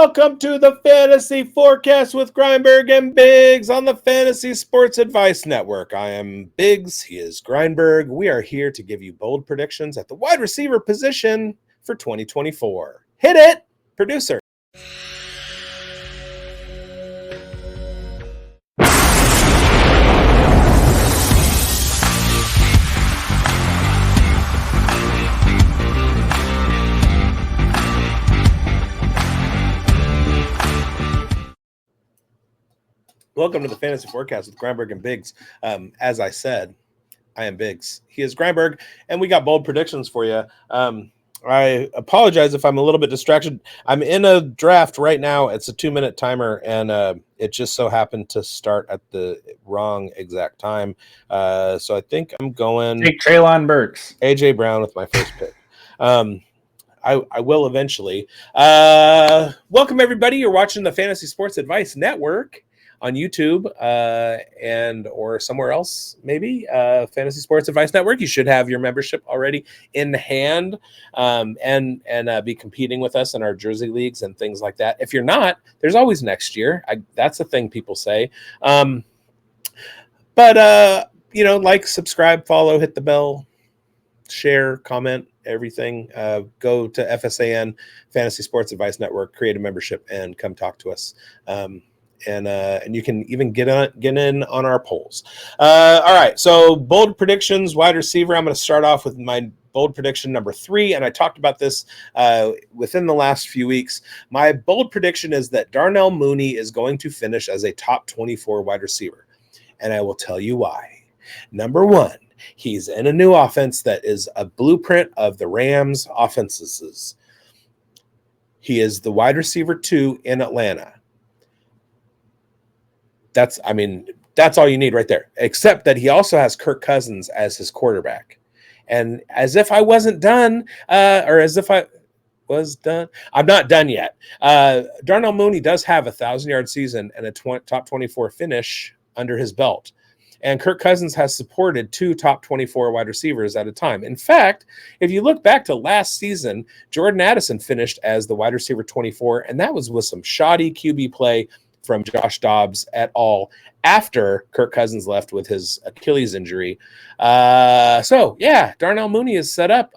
Welcome to the Fantasy Forecast with Grindberg and bigz on the Fantasy Sports Advice Network. I am bigz. He is Grindberg. We are here to give you bold predictions at the wide receiver position for 2024. Hit it, producer. Welcome to the Fantasy Forecast with Grindberg and bigz. As I said, I am bigz. He is Grindberg, and we got bold predictions for you. I apologize if I'm a little bit distracted. I'm in a draft right now. It's a 2-minute timer, and it just so happened to start at the wrong exact time. So I think I'm going... Take Treylon Burks. A.J. Brown with my first pick. I will eventually. Welcome, everybody. You're watching the Fantasy Sports Advice Network on YouTube and or somewhere else, maybe Fantasy Sports Advice Network. You should have your membership already in hand and be competing with us in our jersey leagues and things like that. If you're not, there's always next year. That's a thing people say. But like, subscribe, follow, hit the bell, share, comment, everything. Go to FSAN, Fantasy Sports Advice Network, create a membership, and come talk to us. And you can even get in on our polls. All right, so bold predictions, wide receiver. I'm going to start off with my bold prediction number 3, and I talked about this within the last few weeks. My bold prediction is that Darnell Mooney is going to finish as a top 24 wide receiver, and I will tell you why. Number 1, he's in a new offense that is a blueprint of the Rams' offenses. He is the wide receiver 2 in Atlanta. That's all you need right there, except that he also has Kirk Cousins as his quarterback. And as if I wasn't done, or as if I was done, I'm not done yet. Darnell Mooney does have a 1,000-yard season and a top 24 finish under his belt. And Kirk Cousins has supported 2 top 24 wide receivers at a time. In fact, if you look back to last season, Jordan Addison finished as the wide receiver 24, and that was with some shoddy QB play from Josh Dobbs at all after Kirk Cousins left with his Achilles injury. So yeah, Darnell Mooney is set up.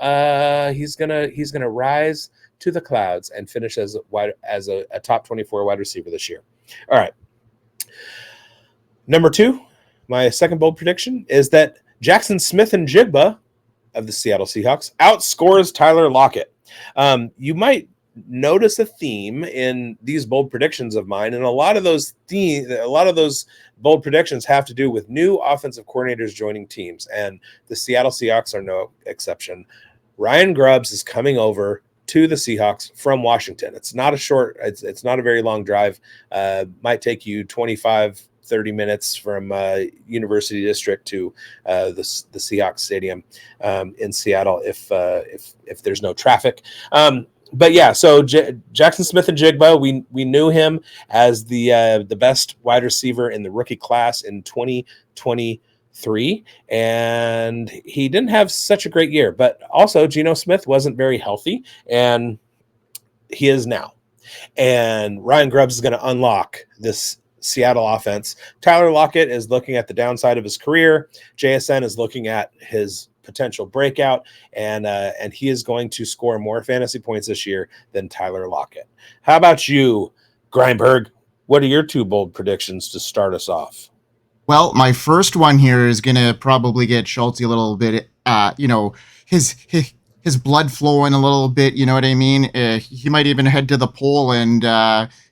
He's gonna rise to the clouds and finish as a top 24 wide receiver this year. All right. Number 2, my second bold prediction is that Jaxon Smith-Njigba of the Seattle Seahawks outscores Tyler Lockett. You might notice a theme in these bold predictions of mine, and a lot of those bold predictions have to do with new offensive coordinators joining teams, and the Seattle Seahawks are no exception. Ryan Grubbs is coming over to the Seahawks from Washington. It's not a very long drive. Might take you 25-30 minutes from University District to the Seahawks Stadium in Seattle if there's no traffic. But yeah, so Jaxon Smith-Njigba, we knew him as the best wide receiver in the rookie class in 2023, and he didn't have such a great year. But also, Geno Smith wasn't very healthy, and he is now. And Ryan Grubbs is going to unlock this Seattle offense. Tyler Lockett is looking at the downside of his career. JSN is looking at his potential breakout, and he is going to score more fantasy points this year than Tyler Lockett. How about you, Grindberg? What are your 2 bold predictions to start us off? Well, my first one here is going to probably get Schulte a little bit, his blood flowing a little bit, you know what I mean? He might even head to the poll and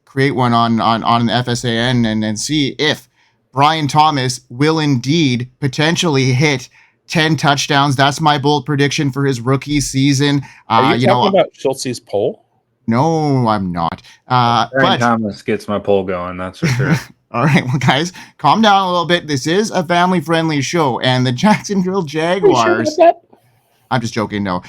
create one on FSAN and see if Brian Thomas will indeed potentially hit 10 touchdowns. That's my bold prediction for his rookie season. Are you talking about Schulte's poll? No, I'm not. Brian Thomas gets my poll going, that's for sure. All right, well, guys, calm down a little bit. This is a family-friendly show, and the Jacksonville Jaguars... Sure, I'm just joking, no.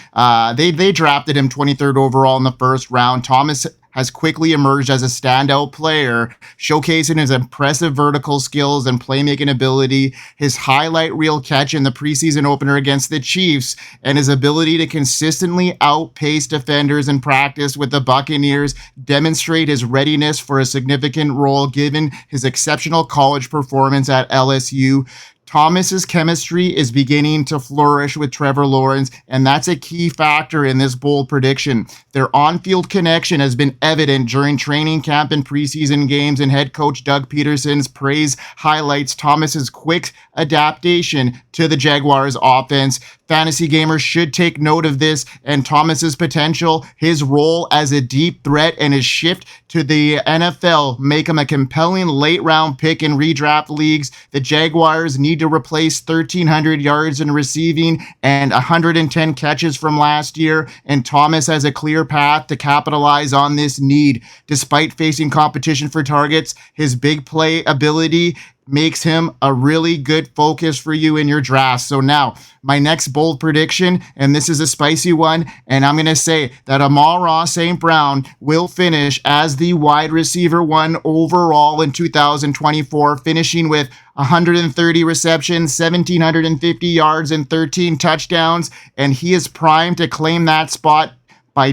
They drafted him 23rd overall in the first round. Thomas has quickly emerged as a standout player, showcasing his impressive vertical skills and playmaking ability, his highlight reel catch in the preseason opener against the Chiefs, and his ability to consistently outpace defenders in practice with the Buccaneers demonstrate his readiness for a significant role given his exceptional college performance at LSU. Thomas's chemistry is beginning to flourish with Trevor Lawrence, and that's a key factor in this bold prediction. Their on-field connection has been evident during training camp and preseason games, and head coach Doug Peterson's praise highlights Thomas's quick adaptation to the Jaguars' offense. Fantasy gamers should take note of this and Thomas's potential. His role as a deep threat and his shift to the NFL make him a compelling late-round pick in redraft leagues. The Jaguars need to replace 1,300 yards in receiving and 110 catches from last year, and Thomas has a clear path to capitalize on this need. Despite facing competition for targets, his big play ability makes him a really good focus for you in your draft. So now, my next bold prediction, and this is a spicy one, and I'm going to say that Amon-Ra St. Brown will finish as the wide receiver 1 overall in 2024, finishing with 130 receptions, 1,750 yards, and 13 touchdowns, and he is primed to claim that spot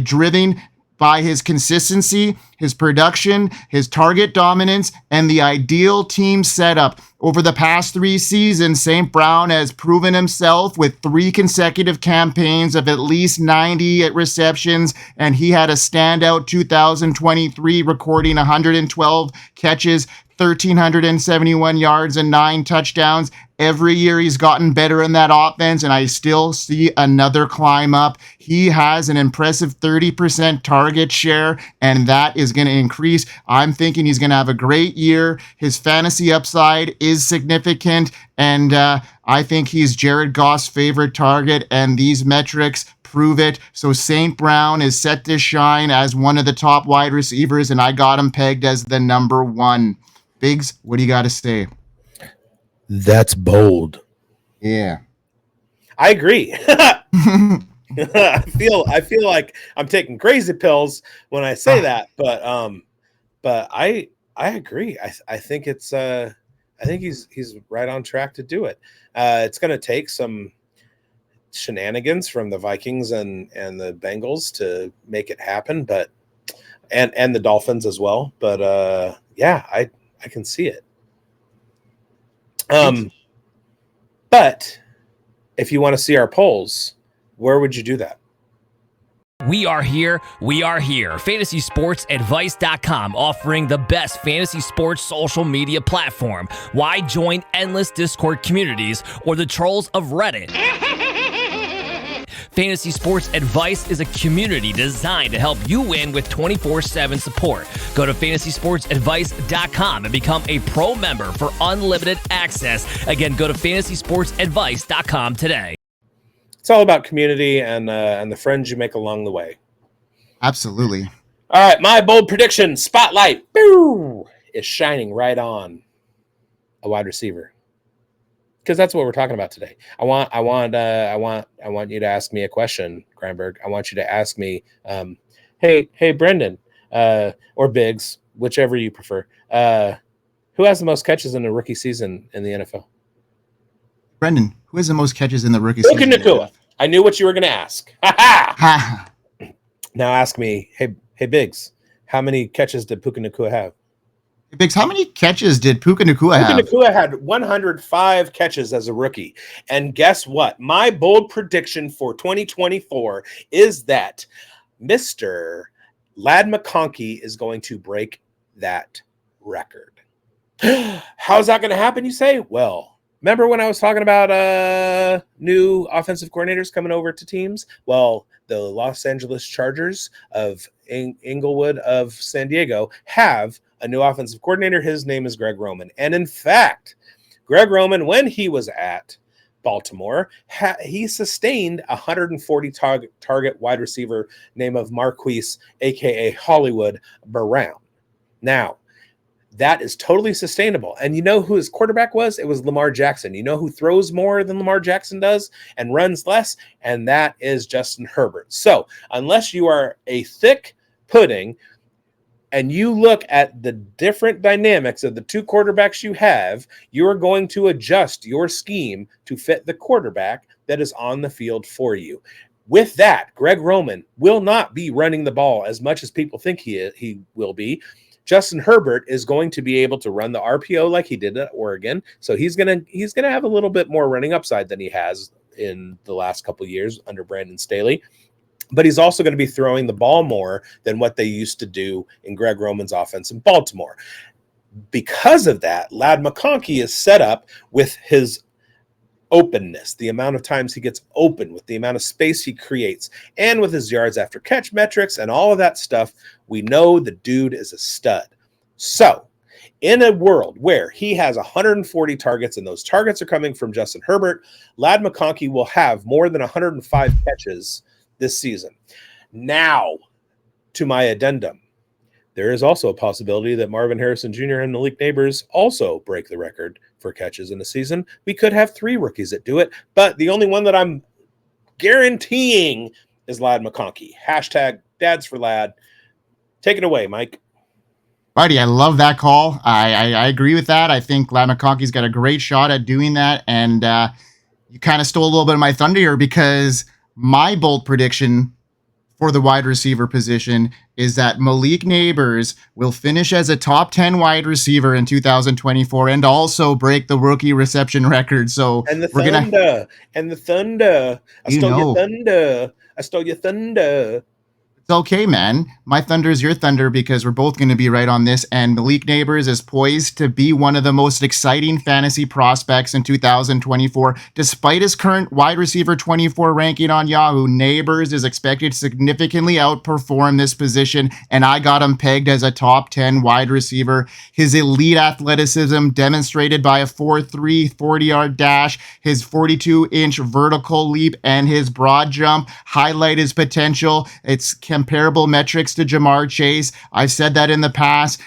driven by his consistency, his production, his target dominance, and the ideal team setup. Over the past 3 seasons, St. Brown has proven himself with 3 consecutive campaigns of at least 90 receptions, and he had a standout 2023, recording 112 catches, 1,371 yards, and 9 touchdowns. Every year he's gotten better in that offense, and I still see another climb up. He has an impressive 30% target share, and that is going to increase. I'm thinking he's going to have a great year. His fantasy upside is significant, and I think he's Jared Goff's favorite target, and these metrics prove it. So St. Brown is set to shine as one of the top wide receivers, and I got him pegged as the number 1. Biggs, what do you got to say? That's bold. Yeah. I agree. I feel like I'm taking crazy pills when I say that, but I agree. I think it's I think he's right on track to do it. It's going to take some shenanigans from the Vikings and the Bengals to make it happen, but and the Dolphins as well. But yeah, I can see it. But if you want to see our polls, where would you do that? We are here. FantasySportsAdvice.com, offering the best fantasy sports social media platform. Why join endless Discord communities or the trolls of Reddit? Fantasy Sports Advice is a community designed to help you win with 24/7 support. Go to FantasySportsAdvice.com and become a pro member for unlimited access. Again, go to FantasySportsAdvice.com today. It's all about community and the friends you make along the way. Absolutely. All right, my bold prediction spotlight is shining right on a wide receiver, because that's what we're talking about today. I want you to ask me a question, Grindberg. I want you to ask me, hey, Brendan, or Biggs, whichever you prefer. Who has the most catches in a rookie season in the NFL? Brendan, who has the most catches in the rookie season? Nakua. I knew what you were going to ask. Ha! Now ask me, hey, Biggs, how many catches did Puka Nakua have? Hey, Biggs, how many catches did Puka Nakua have? Puka Nakua had 105 catches as a rookie. And guess what? My bold prediction for 2024 is that Mr. Lad McConkey is going to break that record. How's that going to happen, you say? Well, remember when I was talking about new offensive coordinators coming over to teams? Well, the Los Angeles Chargers of Inglewood of San Diego have a new offensive coordinator. His name is Greg Roman. And in fact, Greg Roman, when he was at Baltimore, he sustained a 140 target wide receiver name of Marquise, a.k.a. Hollywood Brown. Now, that is totally sustainable. And you know who his quarterback was? It was Lamar Jackson. You know who throws more than Lamar Jackson does and runs less? And that is Justin Herbert. So unless you are a thick pudding and you look at the different dynamics of the two quarterbacks you have, you are going to adjust your scheme to fit the quarterback that is on the field for you. With that, Greg Roman will not be running the ball as much as people think he will be. Justin Herbert is going to be able to run the RPO like he did at Oregon. So he's gonna have a little bit more running upside than he has in the last couple of years under Brandon Staley. But he's also going to be throwing the ball more than what they used to do in Greg Roman's offense in Baltimore. Because of that, Ladd McConkey is set up with his openness, the amount of times he gets open, with the amount of space he creates, and with his yards after catch metrics and all of that stuff, we know the dude is a stud. So in a world where he has 140 targets and those targets are coming from Justin Herbert, Ladd McConkey will have more than 105 catches this season. Now, to my addendum, there is also a possibility that Marvin Harrison Jr. and Malik Nabers also break the record for catches in a season. We could have 3 rookies that do it, but the only one that I'm guaranteeing is Ladd McConkey. Hashtag dads for Ladd. Take it away, Mike. Buddy, I love that call. I agree with that. I think Ladd McConkey's got a great shot at doing that, and you kind of stole a little bit of my thunder here, because my bold prediction for the wide receiver position is that Malik Nabers will finish as a top 10 wide receiver in 2024 and also break the rookie reception record. So the thunder. I stole your thunder. It's okay, man. My thunder is your thunder, because we're both going to be right on this. And Malik Nabers is poised to be one of the most exciting fantasy prospects in 2024. Despite his current wide receiver 24 ranking on Yahoo, Nabers is expected to significantly outperform this position, and I got him pegged as a top 10 wide receiver. His elite athleticism demonstrated by a 4.3 40-yard dash, his 42-inch vertical leap, and his broad jump highlight his potential. It's comparable metrics to Jamar Chase. I've said that in the past.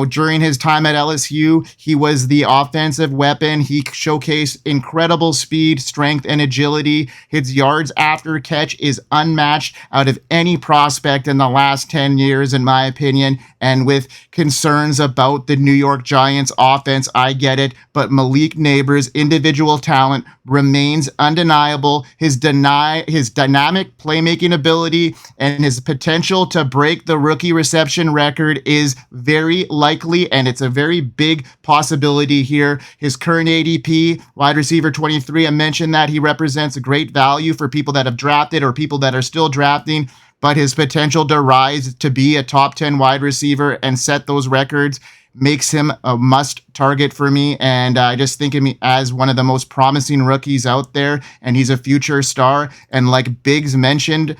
During his time at LSU, he was the offensive weapon. He showcased incredible speed, strength, and agility. His yards after catch is unmatched out of any prospect in the last 10 years, in my opinion. And with concerns about the New York Giants offense, I get it. But Malik Nabers' individual talent remains undeniable. His dynamic playmaking ability and his potential to break the rookie reception record is very likely, and it's a very big possibility here. His current ADP, wide receiver 23, I mentioned that he represents a great value for people that have drafted or people that are still drafting, but his potential to rise to be a top 10 wide receiver and set those records makes him a must target for me. And I just think of him as one of the most promising rookies out there, and he's a future star. And like bigz mentioned,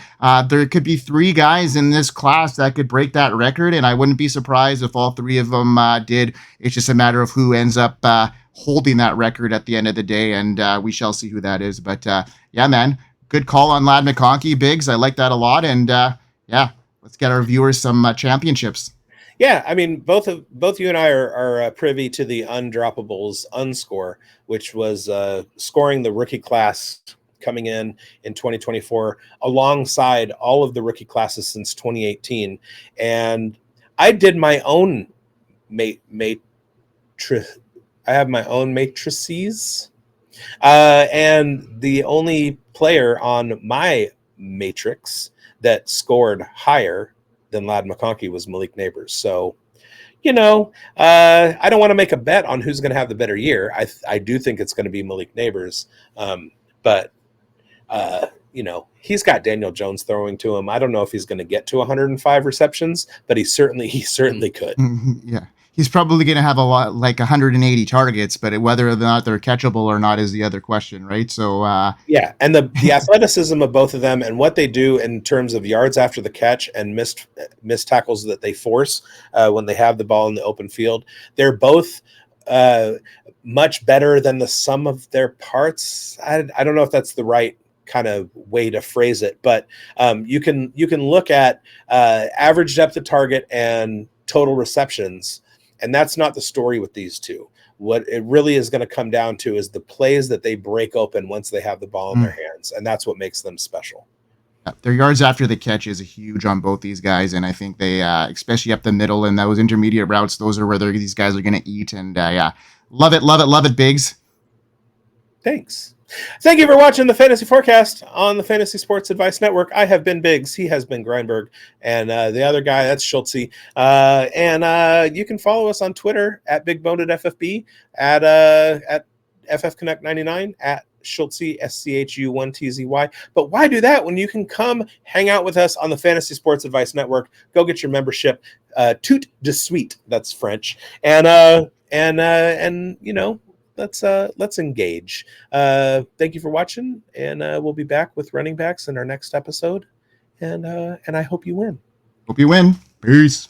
there could be 3 guys in this class that could break that record, and I wouldn't be surprised if all 3 of them did. It's just a matter of who ends up holding that record at the end of the day, and we shall see who that is. But yeah, man, good call on Ladd McConkey, bigz. I like that a lot. And yeah, let's get our viewers some championships. Yeah, I mean, both you and I are privy to the undroppables unscore, which was scoring the rookie class coming in 2024 alongside all of the rookie classes since 2018. And I did my own I have my own matrices. And the only player on my matrix that scored higher than Ladd McConkey was Malik Nabers. So, I don't want to make a bet on who's going to have the better year. I do think it's going to be Malik Nabers. But he's got Daniel Jones throwing to him. I don't know if he's going to get to 105 receptions, but he certainly could. Yeah. He's probably going to have a lot, like 180 targets, but whether or not they're catchable or not is the other question, right? So yeah, and the athleticism of both of them and what they do in terms of yards after the catch and missed tackles that they force when they have the ball in the open field, they're both much better than the sum of their parts. I don't know if that's the right kind of way to phrase it, but you can look at average depth of target and total receptions. And that's not the story with these two. What it really is going to come down to is the plays that they break open once they have the ball in their hands. And that's what makes them special. Their yards after the catch is huge on both these guys, and I think they, especially up the middle and those intermediate routes, those are where these guys are going to eat. And yeah, love it, bigz. Thanks. Thank you for watching the Fantasy Forecast on the Fantasy Sports Advice Network. I have been bigz. He has been Grindberg. And the other guy, that's Schultze. And you can follow us on Twitter at BigBonedFFB, at FFConnect99, at Schultze, SCHU1TZY. But why do that when you can come hang out with us on the Fantasy Sports Advice Network? Go get your membership. Tout de suite. That's French. And you know, let's engage. Thank you for watching, and we'll be back with running backs in our next episode. And I hope you win. Hope you win. Peace.